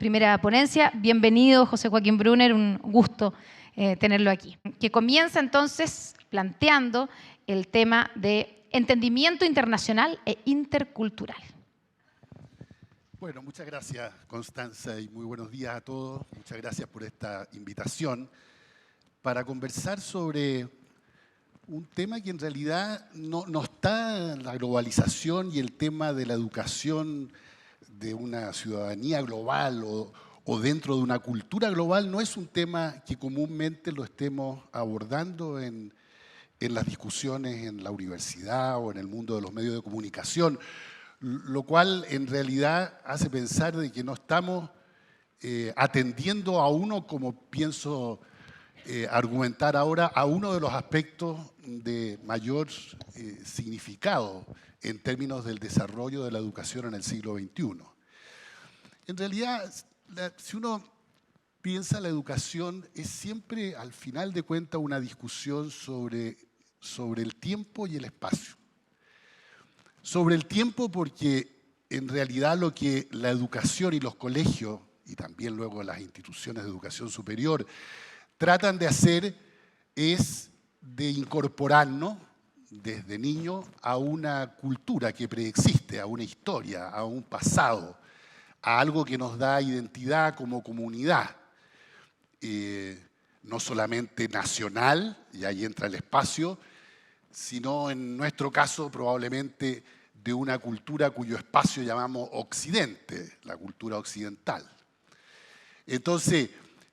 primera ponencia. Bienvenido, José Joaquín Brunner, un gusto tenerlo aquí. Que comienza entonces planteando el tema de entendimiento internacional e intercultural. Bueno, muchas gracias, Constanza, y muy buenos días a todos. Muchas gracias por esta invitación para conversar sobre un tema que en realidad no está en la globalización y el tema de la educación de una ciudadanía global o dentro de una cultura global no es un tema que comúnmente lo estemos abordando en las discusiones en la universidad o en el mundo de los medios de comunicación, lo cual en realidad hace pensar de que no estamos atendiendo a uno, como pienso argumentar ahora, a uno de los aspectos de mayor significado en términos del desarrollo de la educación en el siglo XXI. En realidad, si uno piensa, la educación es siempre, al final de cuentas, una discusión sobre el tiempo y el espacio. Sobre el tiempo porque en realidad lo que la educación y los colegios, y también luego las instituciones de educación superior, tratan de hacer es de incorporarnos desde niños a una cultura que preexiste, a una historia, a un pasado, a algo que nos da identidad como comunidad, no solamente nacional, y ahí entra el espacio, sino en nuestro caso probablemente de una cultura cuyo espacio llamamos Occidente, la cultura occidental. Entonces,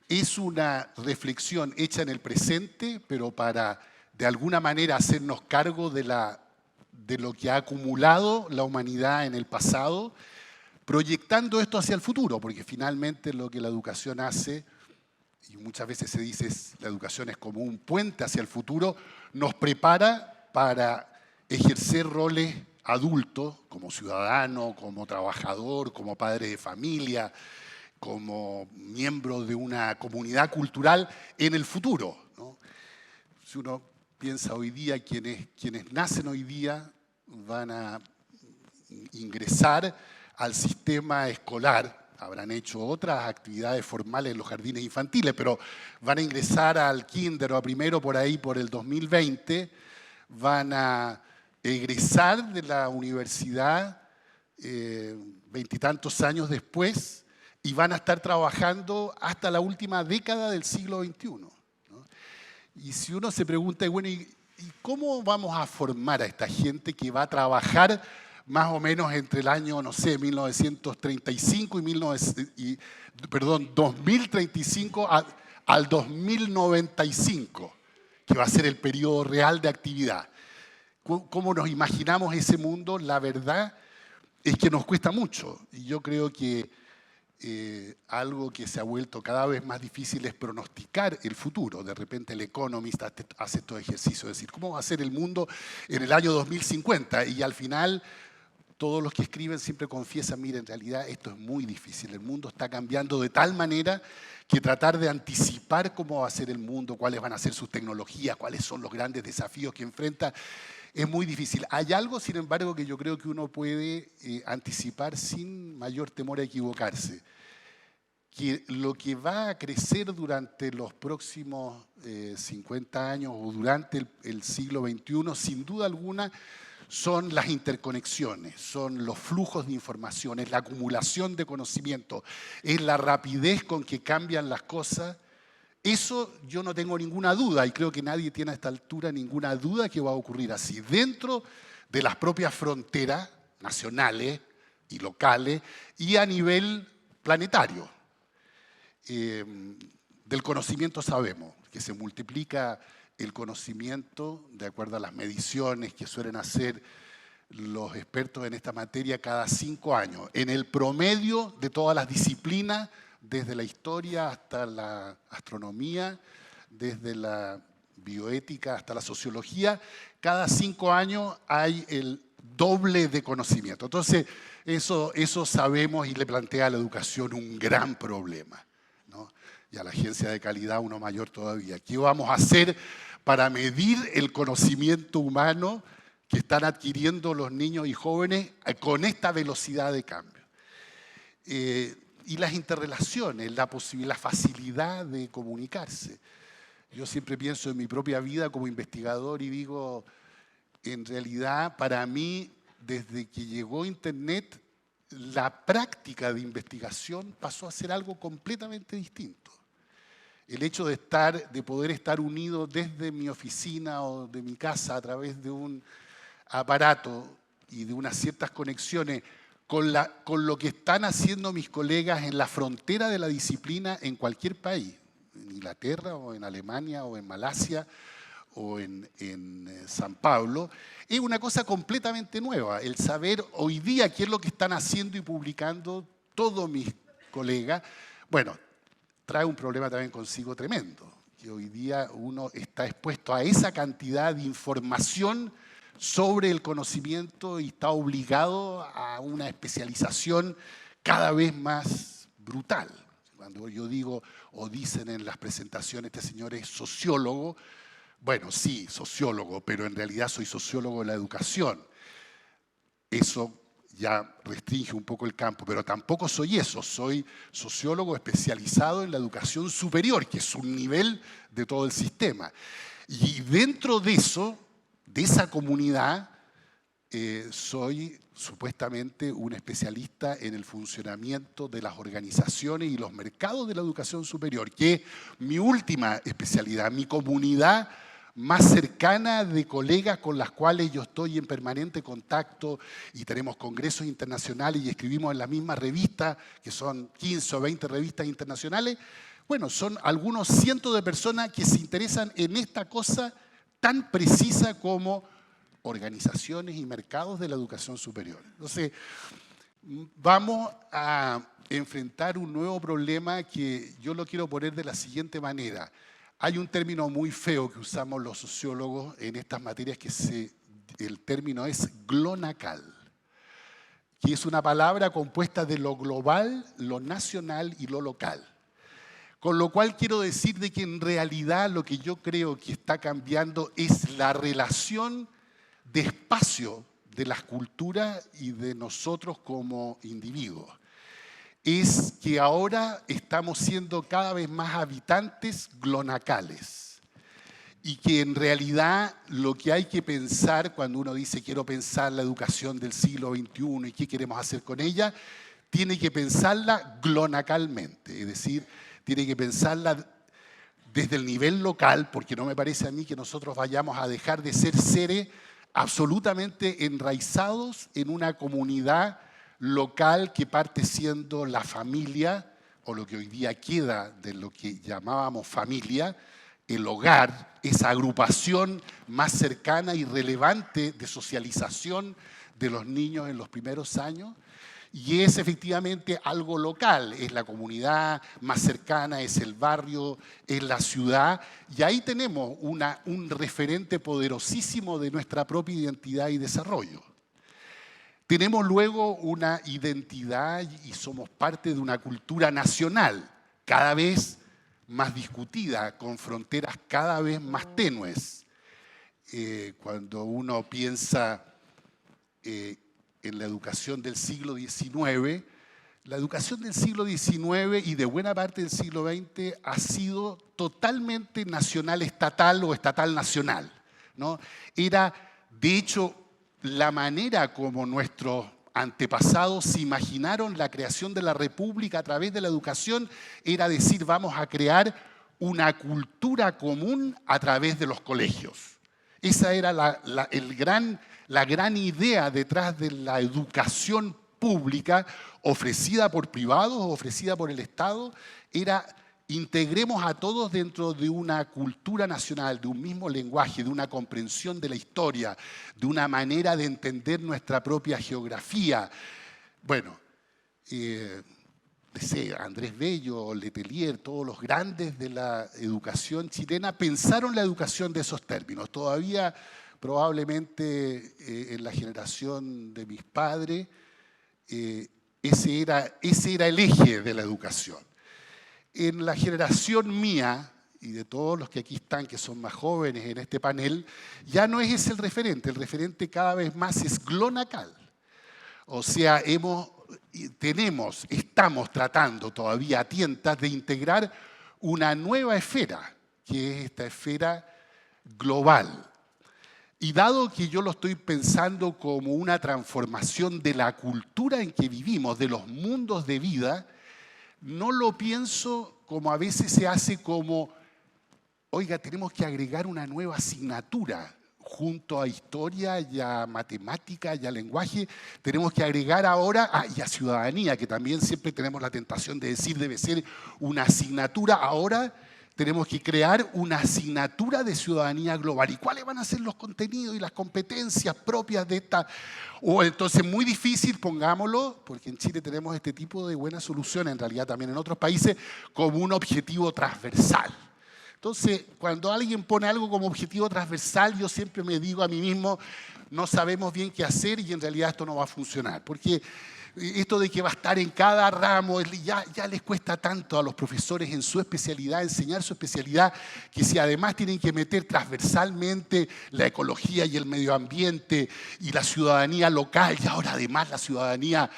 es una reflexión hecha en el presente, pero para de alguna manera hacernos cargo de lo que ha acumulado la humanidad en el pasado, proyectando esto hacia el futuro, porque finalmente lo que la educación hace, y muchas veces se dice la educación es como un puente hacia el futuro, nos prepara para ejercer roles adultos, como ciudadano, como trabajador, como padre de familia, como miembro de una comunidad cultural en el futuro, ¿no? Si uno piensa hoy día, quienes nacen hoy día van a ingresar al sistema escolar, habrán hecho otras actividades formales en los jardines infantiles, pero van a ingresar al kinder o a primero por ahí por el 2020, van a egresar de la universidad veintitantos años después, y van a estar trabajando hasta la última década del siglo XXI, ¿no? Y si uno se pregunta, bueno, ¿y cómo vamos a formar a esta gente que va a trabajar más o menos entre el año, no sé, 1935 2035 al 2095, que va a ser el periodo real de actividad? ¿Cómo nos imaginamos ese mundo? La verdad es que nos cuesta mucho, y yo creo que algo que se ha vuelto cada vez más difícil es pronosticar el futuro. De repente el Economist hace estos ejercicios, es decir, ¿cómo va a ser el mundo en el año 2050? Y al final todos los que escriben siempre confiesan, mira, en realidad esto es muy difícil, el mundo está cambiando de tal manera que tratar de anticipar cómo va a ser el mundo, cuáles van a ser sus tecnologías, cuáles son los grandes desafíos que enfrenta, es muy difícil. Hay algo, sin embargo, que yo creo que uno puede anticipar sin mayor temor a equivocarse, que lo que va a crecer durante los próximos 50 años o durante el siglo XXI, sin duda alguna, son las interconexiones, son los flujos de información, es la acumulación de conocimiento, es la rapidez con que cambian las cosas. Eso yo no tengo ninguna duda, y creo que nadie tiene a esta altura ninguna duda que va a ocurrir así. Dentro de las propias fronteras nacionales y locales y a nivel planetario. Del conocimiento sabemos que se multiplica el conocimiento de acuerdo a las mediciones que suelen hacer los expertos en esta materia cada 5 años. En el promedio de todas las disciplinas, desde la historia hasta la astronomía, desde la bioética hasta la sociología, cada 5 años hay el doble de conocimiento. Entonces, eso sabemos y le plantea a la educación un gran problema, ¿no? Y a la agencia de calidad uno mayor todavía. ¿Qué vamos a hacer para medir el conocimiento humano que están adquiriendo los niños y jóvenes con esta velocidad de cambio? y las interrelaciones, la facilidad de comunicarse. Yo siempre pienso en mi propia vida como investigador y digo, en realidad, para mí, desde que llegó Internet, la práctica de investigación pasó a ser algo completamente distinto. El hecho de poder estar unido desde mi oficina o de mi casa a través de un aparato y de unas ciertas conexiones con lo que están haciendo mis colegas en la frontera de la disciplina en cualquier país, en Inglaterra o en Alemania o en Malasia o en San Pablo, es una cosa completamente nueva. El saber hoy día qué es lo que están haciendo y publicando todos mis colegas, bueno, trae un problema también consigo tremendo, que hoy día uno está expuesto a esa cantidad de información sobre el conocimiento y está obligado a una especialización cada vez más brutal. Cuando yo digo o dicen en las presentaciones, este señor es sociólogo, bueno, sí, sociólogo, pero en realidad soy sociólogo de la educación. Eso ya restringe un poco el campo, pero tampoco soy eso, soy sociólogo especializado en la educación superior, que es un nivel de todo el sistema. Y dentro de eso, de esa comunidad, soy supuestamente un especialista en el funcionamiento de las organizaciones y los mercados de la educación superior, que es mi última especialidad, mi comunidad más cercana de colegas con las cuales yo estoy en permanente contacto y tenemos congresos internacionales y escribimos en las mismas revistas, que son 15 o 20 revistas internacionales. Bueno, son algunos cientos de personas que se interesan en esta cosa tan precisa como organizaciones y mercados de la educación superior. Entonces, vamos a enfrentar un nuevo problema que yo lo quiero poner de la siguiente manera. Hay un término muy feo que usamos los sociólogos en estas materias el término es glonacal, que es una palabra compuesta de lo global, lo nacional y lo local. Con lo cual quiero decir de que en realidad lo que yo creo que está cambiando es la relación de espacio de las culturas y de nosotros como individuos. Es que ahora estamos siendo cada vez más habitantes glonacales y que en realidad lo que hay que pensar cuando uno dice quiero pensar la educación del siglo XXI y qué queremos hacer con ella, tiene que pensarla glonacalmente, es decir, tiene que pensarla desde el nivel local, porque no me parece a mí que nosotros vayamos a dejar de ser seres absolutamente enraizados en una comunidad local que parte siendo la familia, o lo que hoy día queda de lo que llamábamos familia, el hogar, esa agrupación más cercana y relevante de socialización de los niños en los primeros años. Y es efectivamente algo local, es la comunidad más cercana, es el barrio, es la ciudad, y ahí tenemos un referente poderosísimo de nuestra propia identidad y desarrollo. Tenemos luego una identidad y somos parte de una cultura nacional, cada vez más discutida, con fronteras cada vez más tenues. Cuando uno piensa en la educación del siglo XIX, la educación del siglo XIX y de buena parte del siglo XX ha sido totalmente nacional-estatal o estatal-nacional, ¿no? Era, de hecho, la manera como nuestros antepasados se imaginaron la creación de la República a través de la educación era decir, vamos a crear una cultura común a través de los colegios. Esa era la gran idea detrás de la educación pública ofrecida por privados o ofrecida por el Estado, era integremos a todos dentro de una cultura nacional, de un mismo lenguaje, de una comprensión de la historia, de una manera de entender nuestra propia geografía. Bueno, Andrés Bello, Letelier, todos los grandes de la educación chilena pensaron la educación de esos términos. Todavía probablemente en la generación de mis padres ese era el eje de la educación. En la generación mía y de todos los que aquí están, que son más jóvenes en este panel, ya no es ese el referente cada vez más es glonacal. O sea, hemos estamos tratando todavía a tientas de integrar una nueva esfera, que es esta esfera global. Y dado que yo lo estoy pensando como una transformación de la cultura en que vivimos, de los mundos de vida, no lo pienso como a veces se hace como, oiga, tenemos que agregar una nueva asignatura junto a historia y a matemática y a lenguaje. Tenemos que agregar ahora, y a ciudadanía, que también siempre tenemos la tentación de decir debe ser una asignatura. Ahora tenemos que crear una asignatura de ciudadanía global. ¿Y cuáles van a ser los contenidos y las competencias propias de esta? O entonces, muy difícil, pongámoslo, porque en Chile tenemos este tipo de buenas soluciones, en realidad también en otros países, como un objetivo transversal. Entonces, cuando alguien pone algo como objetivo transversal, yo siempre me digo a mí mismo, no sabemos bien qué hacer y en realidad esto no va a funcionar. Porque esto de que va a estar en cada ramo, ya les cuesta tanto a los profesores en su especialidad, enseñar su especialidad, que si además tienen que meter transversalmente la ecología y el medio ambiente y la ciudadanía local y ahora además la ciudadanía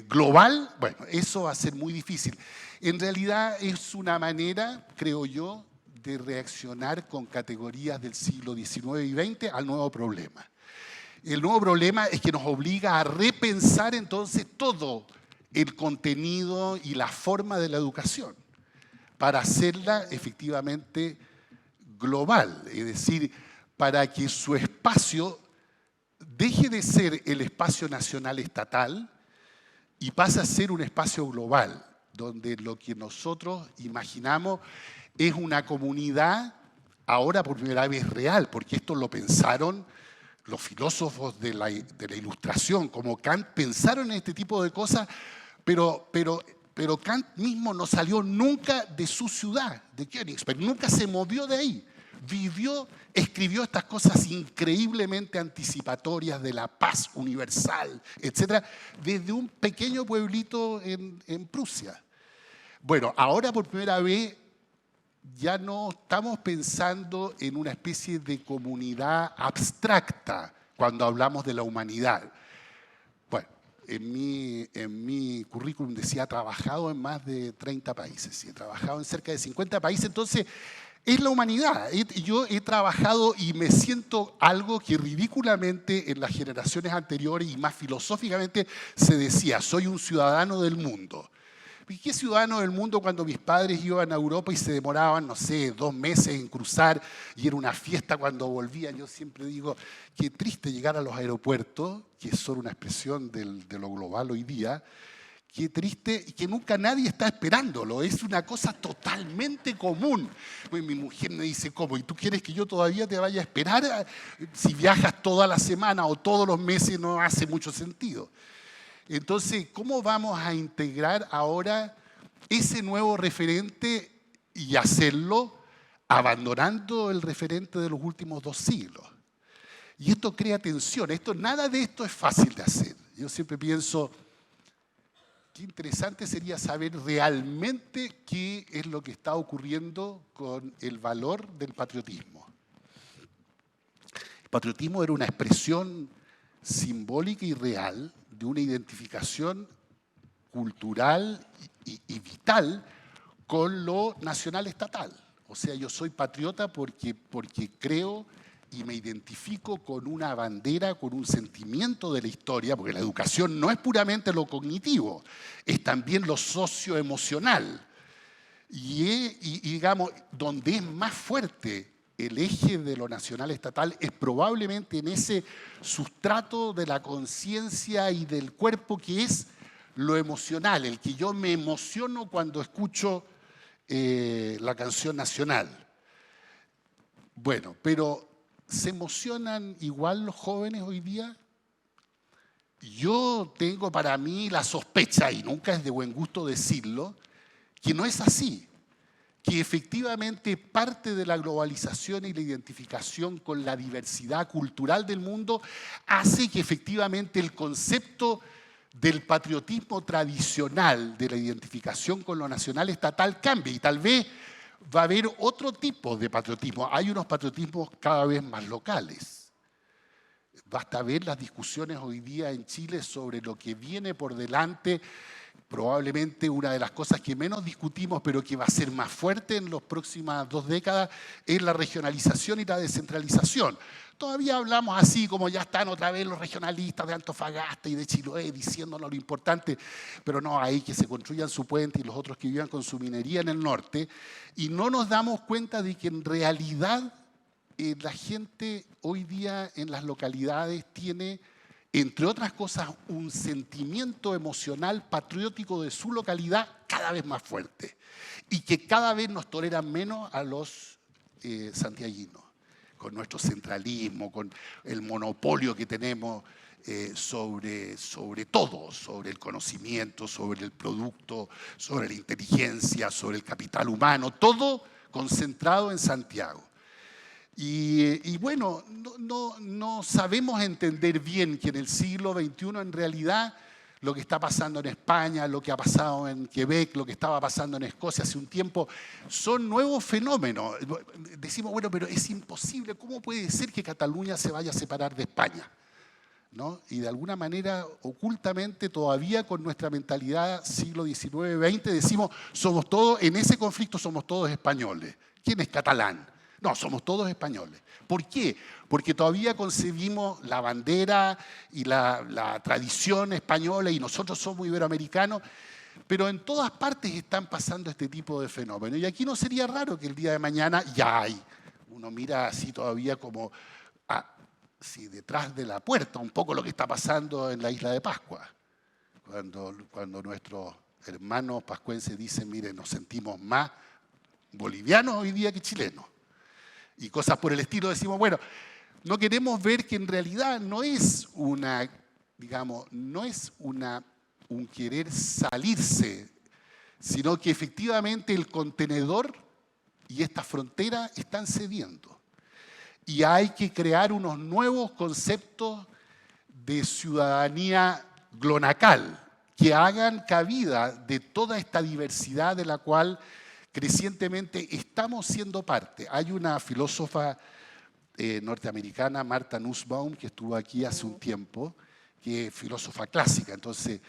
global, bueno, eso va a ser muy difícil. En realidad es una manera, creo yo, de reaccionar con categorías del siglo XIX y XX al nuevo problema. El nuevo problema es que nos obliga a repensar entonces todo el contenido y la forma de la educación para hacerla efectivamente global, es decir, para que su espacio deje de ser el espacio nacional estatal y pase a ser un espacio global, donde lo que nosotros imaginamos es una comunidad ahora por primera vez real, porque esto lo pensaron los filósofos de la Ilustración, como Kant, pensaron en este tipo de cosas, pero Kant mismo no salió nunca de su ciudad, de Königsberg, nunca se movió de ahí. Escribió estas cosas increíblemente anticipatorias de la paz universal, etc., desde un pequeño pueblito en Prusia. Bueno, ahora por primera vez ya no estamos pensando en una especie de comunidad abstracta cuando hablamos de la humanidad. Bueno, en mi currículum decía, he trabajado en más de 30 países, y he trabajado en cerca de 50 países, entonces es la humanidad. Yo he trabajado y me siento algo que ridículamente en las generaciones anteriores y más filosóficamente se decía, soy un ciudadano del mundo. ¿Qué ciudadano del mundo cuando mis padres iban a Europa y se demoraban, no sé, 2 meses en cruzar y era una fiesta cuando volvían? Yo siempre digo, qué triste llegar a los aeropuertos, que son una expresión de lo global hoy día, qué triste y que nunca nadie está esperándolo. Es una cosa totalmente común. Mi mujer me dice, ¿cómo? ¿Y tú quieres que yo todavía te vaya a esperar? Si viajas toda la semana o todos los meses no hace mucho sentido. Entonces, ¿cómo vamos a integrar ahora ese nuevo referente y hacerlo abandonando el referente de los últimos 2 siglos? Y esto crea tensión. Nada de esto es fácil de hacer. Yo siempre pienso, qué interesante sería saber realmente qué es lo que está ocurriendo con el valor del patriotismo. El patriotismo era una expresión simbólica y real de una identificación cultural y vital con lo nacional estatal. O sea, yo soy patriota porque creo y me identifico con una bandera, con un sentimiento de la historia, porque la educación no es puramente lo cognitivo, es también lo socioemocional. Y digamos, donde es más fuerte el eje de lo nacional estatal es probablemente en ese sustrato de la conciencia y del cuerpo que es lo emocional, el que yo me emociono cuando escucho la canción nacional. Bueno, pero ¿se emocionan igual los jóvenes hoy día? Yo tengo para mí la sospecha, y nunca es de buen gusto decirlo, que no es así. Que efectivamente parte de la globalización y la identificación con la diversidad cultural del mundo hace que efectivamente el concepto del patriotismo tradicional, de la identificación con lo nacional estatal cambie y tal vez va a haber otro tipo de patriotismo. Hay unos patriotismos cada vez más locales. Basta ver las discusiones hoy día en Chile sobre lo que viene por delante. Probablemente una de las cosas que menos discutimos, pero que va a ser más fuerte en las próximas 2 décadas, es la regionalización y la descentralización. Todavía hablamos así como ya están otra vez los regionalistas de Antofagasta y de Chiloé diciéndonos lo importante, pero no, hay que se construyan su puente y los otros que vivan con su minería en el norte, y no nos damos cuenta de que en realidad la gente hoy día en las localidades tiene, entre otras cosas, un sentimiento emocional patriótico de su localidad cada vez más fuerte y que cada vez nos toleran menos a los santiaguinos, con nuestro centralismo, con el monopolio que tenemos sobre todo, sobre el conocimiento, sobre el producto, sobre la inteligencia, sobre el capital humano, todo concentrado en Santiago. Y bueno, no sabemos entender bien que en el siglo XXI en realidad lo que está pasando en España, lo que ha pasado en Quebec, lo que estaba pasando en Escocia hace un tiempo, son nuevos fenómenos. Decimos, bueno, pero es imposible, ¿cómo puede ser que Cataluña se vaya a separar de España? ¿No? Y de alguna manera, ocultamente, todavía con nuestra mentalidad siglo XIX-XX, decimos, somos todos, en ese conflicto somos todos españoles. ¿Quién es catalán? No, somos todos españoles. ¿Por qué? Porque todavía concebimos la bandera y la tradición española y nosotros somos iberoamericanos, pero en todas partes están pasando este tipo de fenómenos. Y aquí no sería raro que el día de mañana ya hay. Uno mira así todavía como si detrás de la puerta un poco lo que está pasando en la isla de Pascua. Cuando nuestros hermanos pascuenses dicen, miren, nos sentimos más bolivianos hoy día que chilenos. Y cosas por el estilo, decimos, bueno, no queremos ver que en realidad no es un querer salirse, sino que efectivamente el contenedor y esta frontera están cediendo. Y hay que crear unos nuevos conceptos de ciudadanía glonacal que hagan cabida de toda esta diversidad de la cual crecientemente estamos siendo parte. Hay una filósofa norteamericana, Martha Nussbaum, que estuvo aquí hace un tiempo, que es filósofa clásica, entonces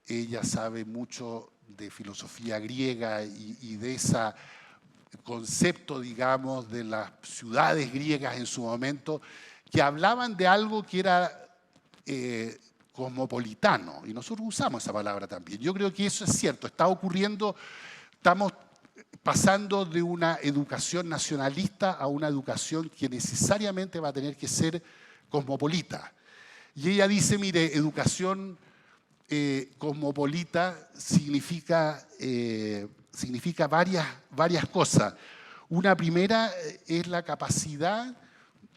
ella sabe mucho de filosofía griega y de ese concepto, digamos, de las ciudades griegas en su momento, que hablaban de algo que era cosmopolitano, y nosotros usamos esa palabra también. Yo creo que eso es cierto, está ocurriendo, estamos pasando de una educación nacionalista a una educación que necesariamente va a tener que ser cosmopolita. Y ella dice, mire, educación cosmopolita significa varias cosas. Una primera es la capacidad,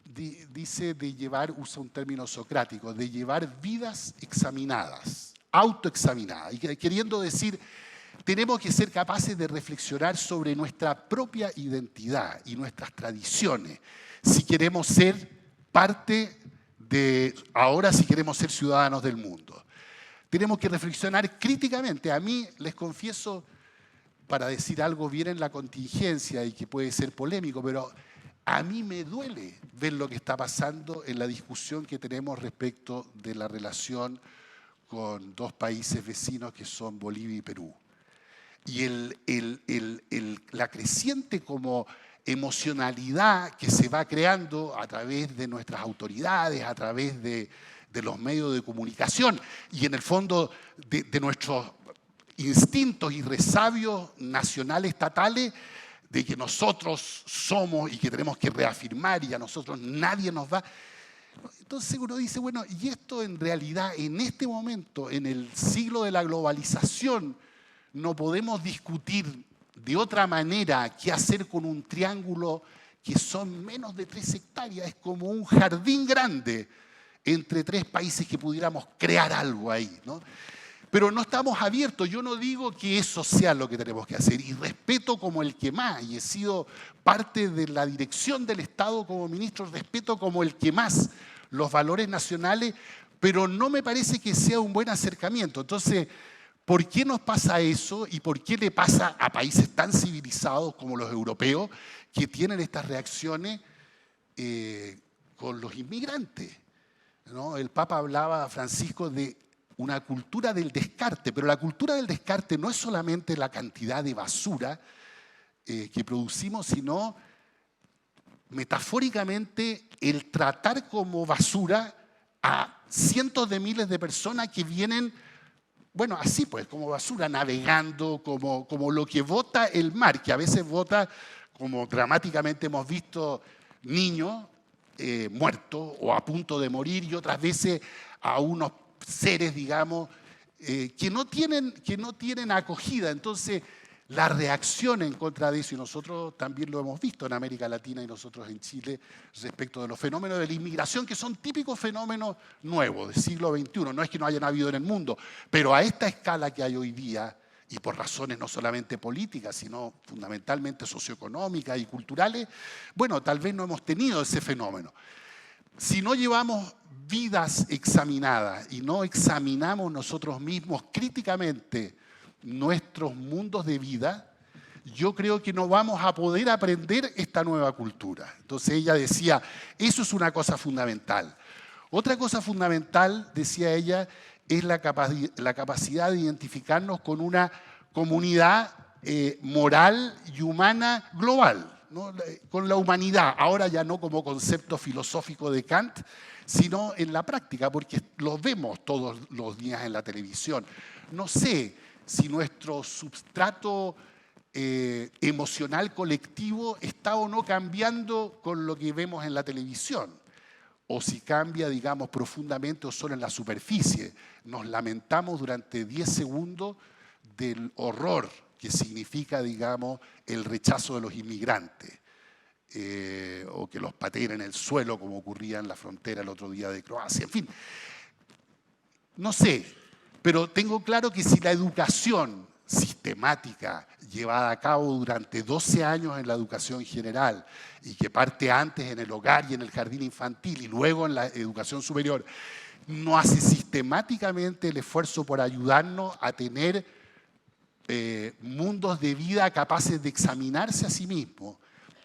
dice, de llevar, usa un término socrático, de llevar vidas examinadas, autoexaminadas, y queriendo decir, tenemos que ser capaces de reflexionar sobre nuestra propia identidad y nuestras tradiciones, si queremos ser parte de, ahora si queremos ser ciudadanos del mundo. Tenemos que reflexionar críticamente. A mí, les confieso, para decir algo bien en la contingencia y que puede ser polémico, pero a mí me duele ver lo que está pasando en la discusión que tenemos respecto de la relación con 2 países vecinos que son Bolivia y Perú. Y la creciente como emocionalidad que se va creando a través de nuestras autoridades, a través de los medios de comunicación y en el fondo de nuestros instintos y resabios nacionales, estatales, de que nosotros somos y que tenemos que reafirmar y a nosotros nadie nos va. Entonces uno dice, bueno, y esto en realidad en este momento, en el siglo de la globalización, no podemos discutir de otra manera qué hacer con un triángulo que son menos de 3 hectáreas, es como un jardín grande entre 3 países que pudiéramos crear algo ahí, ¿no? Pero no estamos abiertos. Yo no digo que eso sea lo que tenemos que hacer. Y respeto como el que más, y he sido parte de la dirección del Estado como ministro, respeto como el que más los valores nacionales, pero no me parece que sea un buen acercamiento. Entonces, ¿por qué nos pasa eso y por qué le pasa a países tan civilizados como los europeos que tienen estas reacciones con los inmigrantes? ¿no? El Papa hablaba, Francisco, de una cultura del descarte, pero la cultura del descarte no es solamente la cantidad de basura que producimos, sino metafóricamente el tratar como basura a cientos de miles de personas que vienen, bueno, así pues, como basura, navegando, como lo que bota el mar, que a veces bota, como dramáticamente hemos visto, niños muertos o a punto de morir, y otras veces a unos seres, digamos, que no tienen acogida. Entonces, la reacción en contra de eso, y nosotros también lo hemos visto en América Latina y nosotros en Chile, respecto de los fenómenos de la inmigración, que son típicos fenómenos nuevos del siglo XXI. No es que no hayan habido en el mundo, pero a esta escala que hay hoy día, y por razones no solamente políticas, sino fundamentalmente socioeconómicas y culturales, bueno, tal vez no hemos tenido ese fenómeno. Si no llevamos vidas examinadas y no examinamos nosotros mismos críticamente nuestros mundos de vida, yo creo que no vamos a poder aprender esta nueva cultura. Entonces ella decía, eso es una cosa fundamental. Otra cosa fundamental, decía ella, es la capacidad de identificarnos con una comunidad moral y humana global, ¿no? Con la humanidad, ahora ya no como concepto filosófico de Kant, sino en la práctica, porque lo vemos todos los días en la televisión. No sé si nuestro substrato emocional colectivo está o no cambiando con lo que vemos en la televisión, o si cambia, digamos, profundamente o solo en la superficie. Nos lamentamos durante 10 segundos del horror que significa, digamos, el rechazo de los inmigrantes, o que los pateen en el suelo, como ocurría en la frontera el otro día de Croacia. En fin, no sé, pero tengo claro que si la educación sistemática llevada a cabo durante 12 años en la educación general y que parte antes en el hogar y en el jardín infantil y luego en la educación superior, no hace sistemáticamente el esfuerzo por ayudarnos a tener mundos de vida capaces de examinarse a sí mismos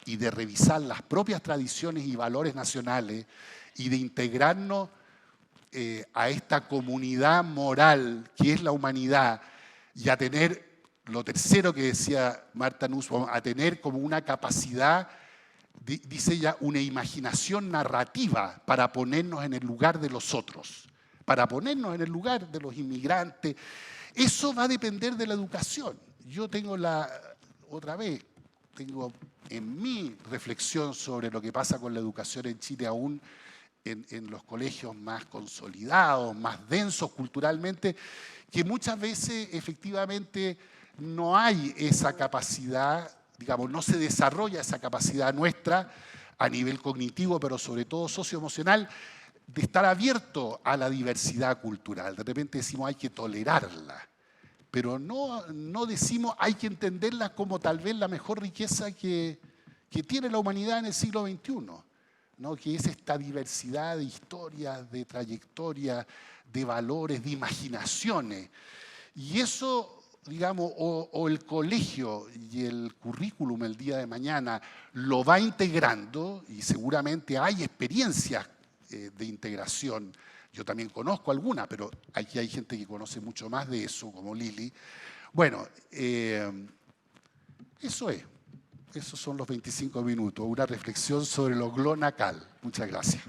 y de revisar las propias tradiciones y valores nacionales y de integrarnos a esta comunidad moral que es la humanidad, y a tener, lo tercero que decía Martha Nussbaum, a tener como una capacidad, dice ella, una imaginación narrativa para ponernos en el lugar de los otros, para ponernos en el lugar de los inmigrantes. Eso va a depender de la educación. Yo tengo tengo en mi reflexión sobre lo que pasa con la educación en Chile aún en los colegios más consolidados, más densos culturalmente, que muchas veces efectivamente no hay esa capacidad, digamos, no se desarrolla esa capacidad nuestra a nivel cognitivo, pero sobre todo socioemocional, de estar abierto a la diversidad cultural. De repente decimos hay que tolerarla, pero no decimos hay que entenderla como tal vez la mejor riqueza que tiene la humanidad en el siglo XXI, ¿no? Que es esta diversidad de historias, de trayectorias, de valores, de imaginaciones. Y eso, digamos, o el colegio y el currículum el día de mañana lo va integrando, y seguramente hay experiencias de integración. Yo también conozco alguna, pero aquí hay gente que conoce mucho más de eso, como Lili. Bueno, eso es. Esos son los 25 minutos, una reflexión sobre lo glonacal. Muchas gracias.